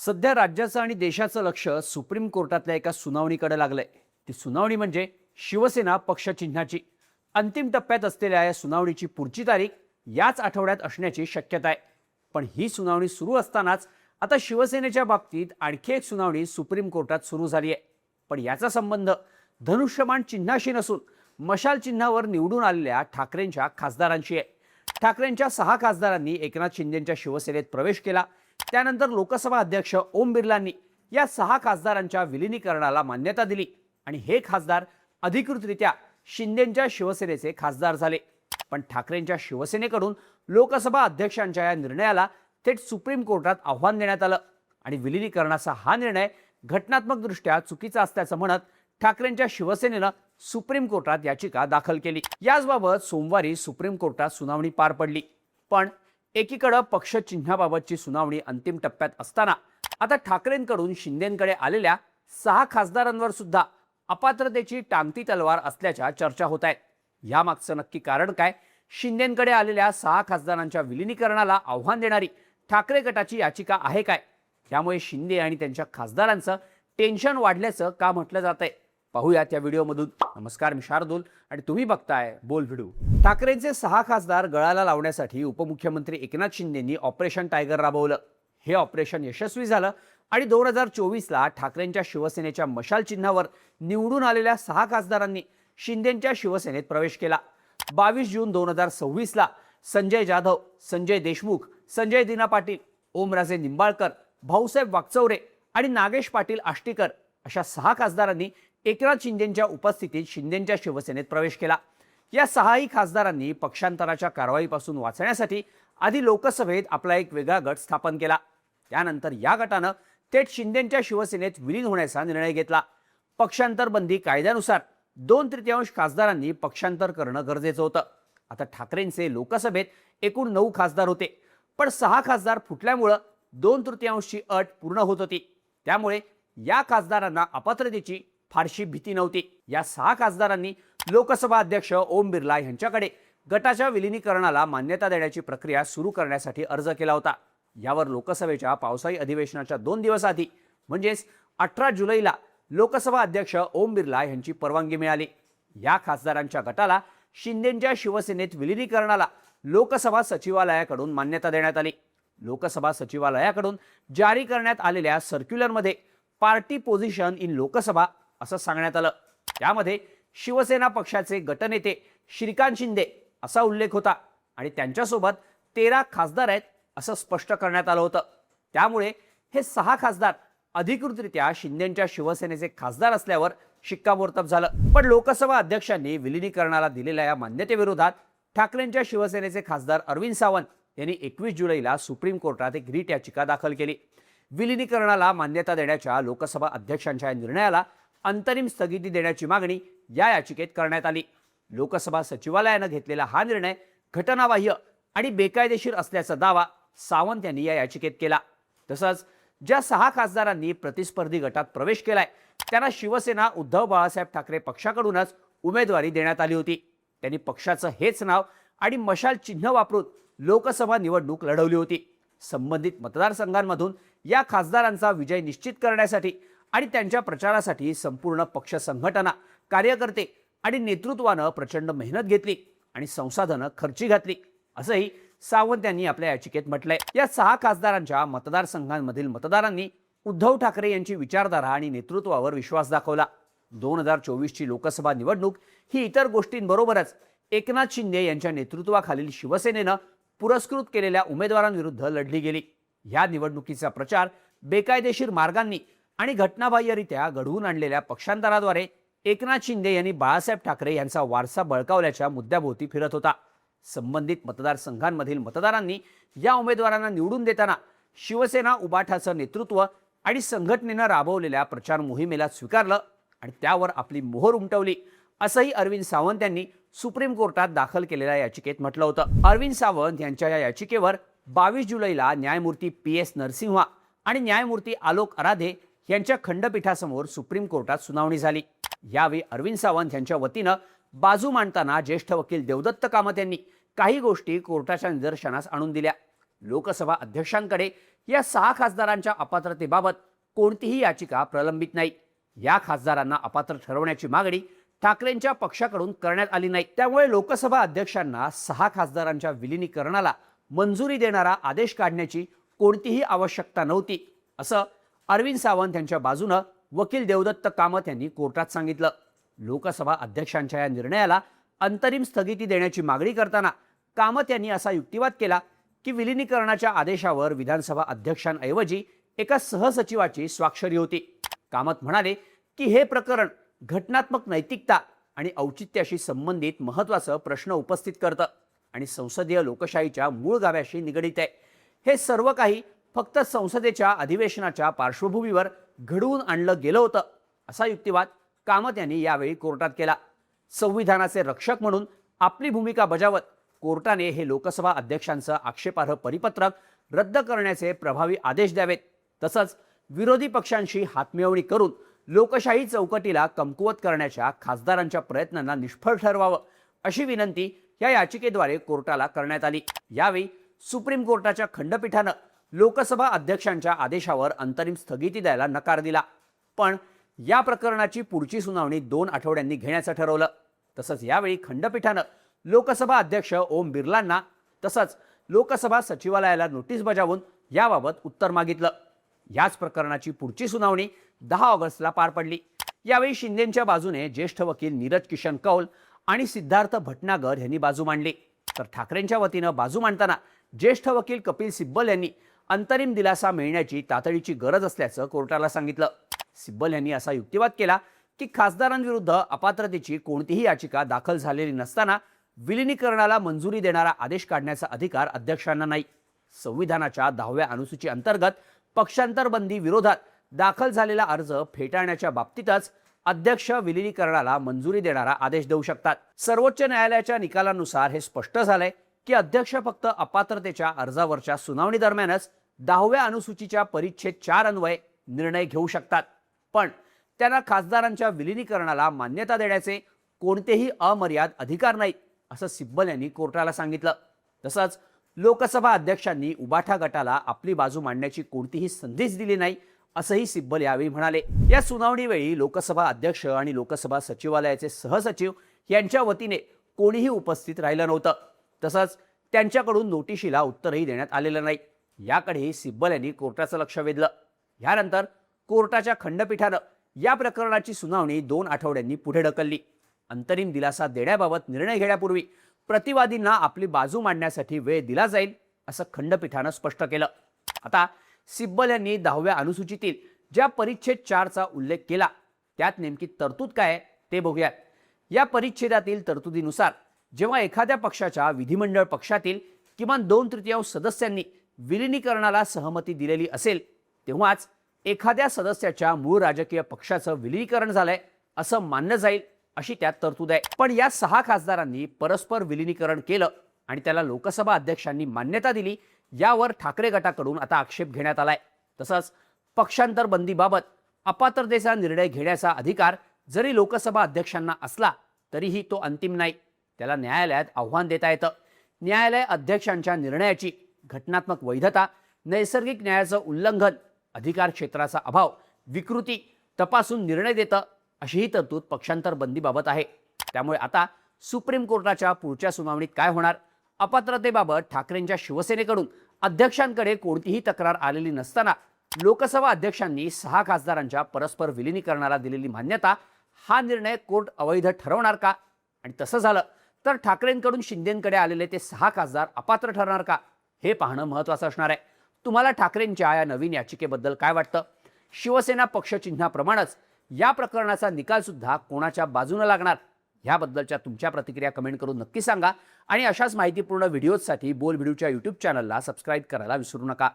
सध्या राज्याचं आणि देशाचं लक्ष सुप्रीम कोर्टातल्या एका सुनावणीकडे लागलंय. ती सुनावणी म्हणजे शिवसेना पक्ष चिन्हाची. अंतिम टप्प्यात असलेल्या या सुनावणीची पुढची तारीख याच आठवड्यात असण्याची शक्यता आहे. पण ही सुनावणी सुरू असतानाच आता शिवसेनेच्या बाबतीत आणखी एक सुनावणी सुप्रीम कोर्टात सुरू झाली आहे. पण याचा संबंध धनुष्यबाण चिन्हाशी नसून मशाल चिन्हावर निवडून आलेल्या ठाकरेंच्या खासदारांशी आहे. ठाकरेंच्या 6 खासदारांनी एकनाथ शिंदेंच्या शिवसेनेत प्रवेश केला. त्यानंतर लोकसभा अध्यक्ष ओम बिर्लांनी या 6 खासदारांच्या विलिनीकरणाला मान्यता दिली आणि हे खासदार अधिकृतरित्या शिंदेंच्या शिवसेनेचे खासदार झाले. पण ठाकरेंच्या शिवसेनेकडून लोकसभा अध्यक्षांच्या या निर्णयाला थेट सुप्रीम कोर्टात आव्हान देण्यात आलं आणि विलिनीकरणाचा हा निर्णय घटनात्मकदृष्ट्या चुकीचा असल्याचं म्हणत ठाकरेंच्या शिवसेनेनं सुप्रीम कोर्टात याचिका दाखल केली. याचबाबत सोमवारी सुप्रीम कोर्टात सुनावणी पार पडली. पण एकीकडे पक्ष चिन्हाबाबतची सुनावणी अंतिम टप्प्यात असताना आता ठाकरेंकडून शिंदेंकडे आलेल्या 6 खासदारांवर सुद्धा अपात्रतेची टांगती तलवार असल्याच्या चर्चा होत आहेत. यामागचं नक्की कारण काय? शिंदेंकडे आलेल्या 6 खासदारांच्या विलिनीकरणाला आव्हान देणारी ठाकरे गटाची याचिका आहे काय? त्यामुळे शिंदे आणि त्यांच्या खासदारांचं टेन्शन वाढल्याचं का म्हटलं जातंय? पाहूयात या व्हिडिओमधून. नमस्कार, मी शार्दूल आणि तुम्ही बघताय बोल व्हिडिओ. ठाकरेंचे 6 खासदार गळाला लावण्यासाठी उपमुख्यमंत्री एकनाथ शिंदेंनी ऑपरेशन टायगर राबवलं. हे ऑपरेशन यशस्वी झालं आणि 2024ला ठाकरेंच्या शिवसेनेच्या मशाल चिन्हावर निवडून आलेल्या 6 खासदारांनी शिंदेंच्या शिवसेनेत प्रवेश केला. 22 जून 2026ला संजय जाधव, संजय देशमुख, संजय दिना पाटील, ओमराजे निंबाळकर, भाऊसाहेब वागचौरे आणि नागेश पाटील आष्टीकर अशा 6 खासदारांनी एकनाथ शिंदेंच्या उपस्थितीत शिंदेंच्या शिवसेनेत प्रवेश केला. या 6ही खासदारांनी पक्षांतराच्या कारवाईपासून वाचण्यासाठी आधी लोकसभेत आपला एक वेगळा गट स्थापन केला. त्यानंतर या गटानं थेट शिंदेंच्या शिवसेनेत विलीन होण्याचा निर्णय घेतला. पक्षांतर बंदी कायद्यानुसार 2/3 खासदारांनी पक्षांतर करणं गरजेचं होतं. आता ठाकरेंचे लोकसभेत एकूण 9 खासदार होते, पण 6 खासदार फुटल्यामुळं 2/3ची अट पूर्ण होत होती. त्यामुळे या खासदारांना अपात्रतेची फारशी भीती नव्हती. या 6 खासदारांनी लोकसभा अध्यक्ष ओम बिर्ला यांच्याकडे गटाच्या विलिनीकरणाला मान्यता देण्याची प्रक्रिया सुरू करण्यासाठी अर्ज केला होता. यावर लोकसभेच्या पावसाळी अधिवेशनाच्या 2 दिवस आधी म्हणजेच 18 जुलैला लोकसभा अध्यक्ष ओम बिर्ला यांची परवानगी मिळाली. या खासदारांच्या गटाला शिंदेंच्या शिवसेनेत विलिनीकरणाला लोकसभा सचिवालयाकडून मान्यता देण्यात आली. लोकसभा सचिवालयाकडून जारी करण्यात आलेल्या सर्क्युलरमध्ये पार्टी पोझिशन इन लोकसभा असं सांगण्यात आलं. त्यामध्ये शिवसेना पक्षाचे गटनेते श्रीकांत शिंदे असा उल्लेख होता आणि त्यांच्यासोबत 13 खासदार आहेत असं स्पष्ट करण्यात आलं होतं. त्यामुळे हे 6 खासदार अधिकृतरित्या शिंदेंच्या शिवसेनेचे खासदार असल्यावर शिक्कामोर्तब झालं. पण लोकसभा अध्यक्षांनी विलिनीकरणाला दिलेल्या या मान्यतेविरोधात ठाकरेंच्या शिवसेनेचे खासदार अरविंद सावंत यांनी 21 जुलैला सुप्रीम कोर्टात एक रिट याचिका दाखल केली. विलिनीकरणाला मान्यता देण्याच्या लोकसभा अध्यक्षांच्या निर्णयाला अंतरिम स्थगिती देण्याची मागणी या याचिकेत करण्यात आली. लोकसभा सचिवालयानं घेतलेला हा निर्णय घटनाबाह्य आणि बेकायदेशीर असल्याचा दावा सावंत यांनी या याचिकेत केला. तसंच ज्या 6 खासदारांनी प्रतिस्पर्धी गटात प्रवेश केलाय त्यांना शिवसेना उद्धव बाळासाहेब ठाकरे पक्षाकडूनच उमेदवारी देण्यात आली होती. त्यांनी पक्षाचं हेच नाव आणि मशाल चिन्ह वापरून लोकसभा निवडणूक लढवली होती. संबंधित मतदारसंघांमधून या खासदारांचा विजय निश्चित करण्यासाठी आणि त्यांच्या प्रचारासाठी संपूर्ण पक्ष संघटना, कार्यकर्ते आणि नेतृत्वानं प्रचंड मेहनत घेतली आणि संसाधनं खर्ची घातली असंही सावंत यांनी आपल्या याचिकेत म्हटलंय. या 6 खासदारांच्या मतदारसंघांमधील मतदारांनी उद्धव ठाकरे यांची विचारधारा आणि नेतृत्वावर विश्वास दाखवला. 2024ची लोकसभा निवडणूक ही इतर गोष्टींबरोबरच एकनाथ शिंदे यांच्या नेतृत्वाखालील शिवसेनेनं पुरस्कृत केलेल्या उमेदवारांविरुद्ध लढली गेली. या निवडणुकीचा प्रचार बेकायदेशीर मार्गांनी आणि घटनाबाह्यरित्या घडवून आणलेल्या पक्षांतराद्वारे एकनाथ शिंदे यांनी बाळासाहेब ठाकरे यांचा वारसा बळकावल्याच्या मुद्द्याभोवती फिरत होता. संबंधित मतदारसंघांमधील मतदारांनी या उमेदवारांना निवडून देताना शिवसेना उबाठाचं नेतृत्व आणि संघटनेनं राबवलेल्या प्रचार मोहिमेला स्वीकारलं आणि त्यावर आपली मोहर उमटवली असंही अरविंद सावंत यांनी सुप्रीम कोर्टात दाखल केलेल्या याचिकेत म्हटलं होतं. अरविंद सावंत यांच्या या याचिकेवर 22 जुलैला न्यायमूर्ती PS नरसिंहा आणि न्यायमूर्ती आलोक आराधे यांच्या खंडपीठासमोर सुप्रीम कोर्टात सुनावणी झाली. यावेळी अरविंद सावंत यांच्या वतीनं बाजू मांडताना ज्येष्ठ वकील देवदत्त कामत यांनी काही गोष्टी कोर्टाच्या निदर्शनास आणून दिल्या. लोकसभा अध्यक्षांकडे या 6 खासदारांच्या अपात्रतेबाबत कोणतीही याचिका प्रलंबित नाही. या खासदारांना अपात्र ठरवण्याची मागणी ठाकरेंच्या पक्षाकडून करण्यात आली नाही. त्यामुळे लोकसभा अध्यक्षांना 6 खासदारांच्या विलिनीकरणाला मंजुरी देणारा आदेश काढण्याची कोणतीही आवश्यकता नव्हती, असं अरविंद सावंत यांच्या बाजूने वकील देवदत्त कामत यांनी कोर्टात सांगितलं. लोकसभा अध्यक्षांच्या या निर्णयाला अंतरिम स्थगिती देण्याची मागणी करताना कामत यांनी असा युक्तिवाद केला की विलिनीकरणाच्या आदेशावर विधानसभा अध्यक्षांऐवजी एका सहसचिवाची स्वाक्षरी होती. कामत म्हणाले की हे प्रकरण घटनात्मक नैतिकता आणि औचित्याशी संबंधित महत्त्वाचा प्रश्न उपस्थित करतं आणि संसदीय लोकशाहीच्या मूळ गाभ्याशी निगडित आहे. हे सर्व काही फक्त संसदेच्या अधिवेशनाच्या पार्श्वभूमीवर घडवून आणलं गेलं होतं, असा युक्तिवाद कामत यांनी यावेळी कोर्टात केला. संविधानाचे रक्षक म्हणून आपली भूमिका बजावत कोर्टाने हे लोकसभा अध्यक्षांचं आक्षेपार्ह परिपत्रक रद्द करण्याचे प्रभावी आदेश द्यावेत. तसंच विरोधी पक्षांशी हातमिळवणी करून लोकशाही चौकटीला कमकुवत करण्याच्या खासदारांच्या प्रयत्नांना निष्फळ ठरवावं, अशी विनंती या याचिकेद्वारे कोर्टाला करण्यात आली. यावेळी सुप्रीम कोर्टाच्या खंडपीठानं लोकसभा अध्यक्षांच्या आदेशावर अंतरिम स्थगिती द्यायला नकार दिला. पण या प्रकरणाची पुढची सुनावणी 2 आठवड्यांनी घेण्याचं ठरवलं. तसंच यावेळी खंडपीठानं लोकसभा अध्यक्ष ओम बिर्लांना तसंच लोकसभा सचिवालयाला नोटीस बजावून याबाबत उत्तर मागितलं. याच प्रकरणाची पुढची सुनावणी 10 ऑगस्टला पार पडली. यावेळी शिंदेंच्या बाजूने ज्येष्ठ वकील नीरज किशन कौल आणि सिद्धार्थ भटनागर यांनी बाजू मांडली, तर ठाकरेंच्या वतीनं बाजू मांडताना ज्येष्ठ वकील कपिल सिब्बल यांनी अंतरिम दिलासा मिळण्याची तातडीची गरज असल्याचं कोर्टाला सांगितलं. सिब्बल यांनी असा युक्तिवाद केला की खासदारांविरुद्ध अपात्रतेची कोणतीही याचिका दाखल झालेली नसताना विलिनीकरणाला मंजुरी देणारा आदेश काढण्याचा अधिकार अध्यक्षांना नाही. संविधानाच्या 10व्या अनुसूची अंतर्गत पक्षांतर बंदी विरोधात दाखल झालेला अर्ज फेटाळण्याच्या बाबतीतच अध्यक्ष विलिनीकरणाला मंजुरी देणारा आदेश देऊ शकतात. सर्वोच्च न्यायालयाच्या निकालानुसार हे स्पष्ट झालंय की अध्यक्ष फक्त अपात्रतेच्या अर्जावरच्या सुनावणी दरम्यानच 10व्या अनुसूचीच्या परिच्छेद 4 अन्वये निर्णय घेऊ शकतात. पण त्यांना खासदारांच्या विलिनीकरणाला मान्यता देण्याचे कोणतेही अमर्याद अधिकार नाहीत, असं सिब्बल यांनी कोर्टाला सांगितलं. तसंच लोकसभा अध्यक्षांनी उबाठा गटाला आपली बाजू मांडण्याची कोणतीही संधीच दिली नाही, असंही सिब्बल यावेळी म्हणाले. या सुनावणीवेळी लोकसभा अध्यक्ष आणि लोकसभा सचिवालयाचे सहसचिव यांच्या वतीने कोणीही उपस्थित राहिलं नव्हतं. तसंच त्यांच्याकडून नोटिशीला उत्तरही देण्यात आलेलं नाही. याकडेही सिब्बल यांनी कोर्टाचं लक्ष वेधलं. यानंतर कोर्टाच्या खंडपीठानं या प्रकरणाची सुनावणी 2 आठवड्यांनी पुढे ढकलली. अंतरिम दिलासा देण्याबाबत निर्णय घेण्यापूर्वी प्रतिवादींना आपली बाजू मांडण्यासाठी वेळ दिला जाईल, असं खंडपीठानं स्पष्ट केलं. आता सिब्बल यांनी 10व्या अनुसूचीतील ज्या परिच्छेद 4चा उल्लेख केला त्यात नेमकी तरतूद काय आहे ते बघूयात. या परिच्छेदातील तरतुदीनुसार जेव्हा एखाद्या पक्षाच्या विधिमंडळ पक्षातील किमान 2/3 सदस्यांनी विलिनीकरणाला सहमती दिलेली असेल तेव्हाच एखाद्या सदस्याच्या मूळ राजकीय पक्षाचं विलिनीकरण झालंय असं मानलं जाईल, अशी त्यात तरतूद आहे. पण या 6 खासदारांनी परस्पर विलिनीकरण केलं आणि त्याला लोकसभा अध्यक्षांनी मान्यता दिली, यावर ठाकरे गटाकडून आता आक्षेप घेण्यात आलाय. तसंच पक्षांतर बंदीबाबत अपात्रतेचा निर्णय घेण्याचा अधिकार जरी लोकसभा अध्यक्षांना असला तरीही तो अंतिम नाही, त्याला न्यायालयात आव्हान देता येतं. न्यायालय अध्यक्षांच्या निर्णयाची घटनात्मक वैधता, नैसर्गिक न्यायाचं उल्लंघन, अधिकार क्षेत्राचा अभाव, विकृती तपासून निर्णय देतं, अशी ही तरतूद पक्षांतर बंदीबाबत आहे. त्यामुळे आता सुप्रीम कोर्टाच्या पुढच्या सुनावणीत काय होणार? अपात्रतेबाबत ठाकरेंच्या शिवसेनेकडून अध्यक्षांकडे कोणतीही तक्रार आलेली नसताना लोकसभा अध्यक्षांनी 6 खासदारांच्या परस्पर विलिनीकरणाला दिलेली मान्यता, हा निर्णय कोर्ट अवैध ठरवणार का? आणि तसं झालं तर ठाकरेंकडून शिंदेंकडे आलेले ते 6 खासदार अपात्र ठरणार का? हे पाहणं महत्त्वाचं असणार आहे. तुम्हाला ठाकरेंच्या या नवीन याचिकेबद्दल काय वाटतं? शिवसेना पक्षचिन्हाप्रमाणेच या प्रकरणाचा निकाल सुद्धा कोणाच्या बाजूने लागणार? याबद्दलच्या तुमच्या प्रतिक्रिया कमेंट करून नक्की सांगा आणि अशाच माहितीपूर्ण व्हिडिओजसाठी बोल व्हिडिओच्या YouTube चॅनलला सबस्क्राईब करायला विसरू नका.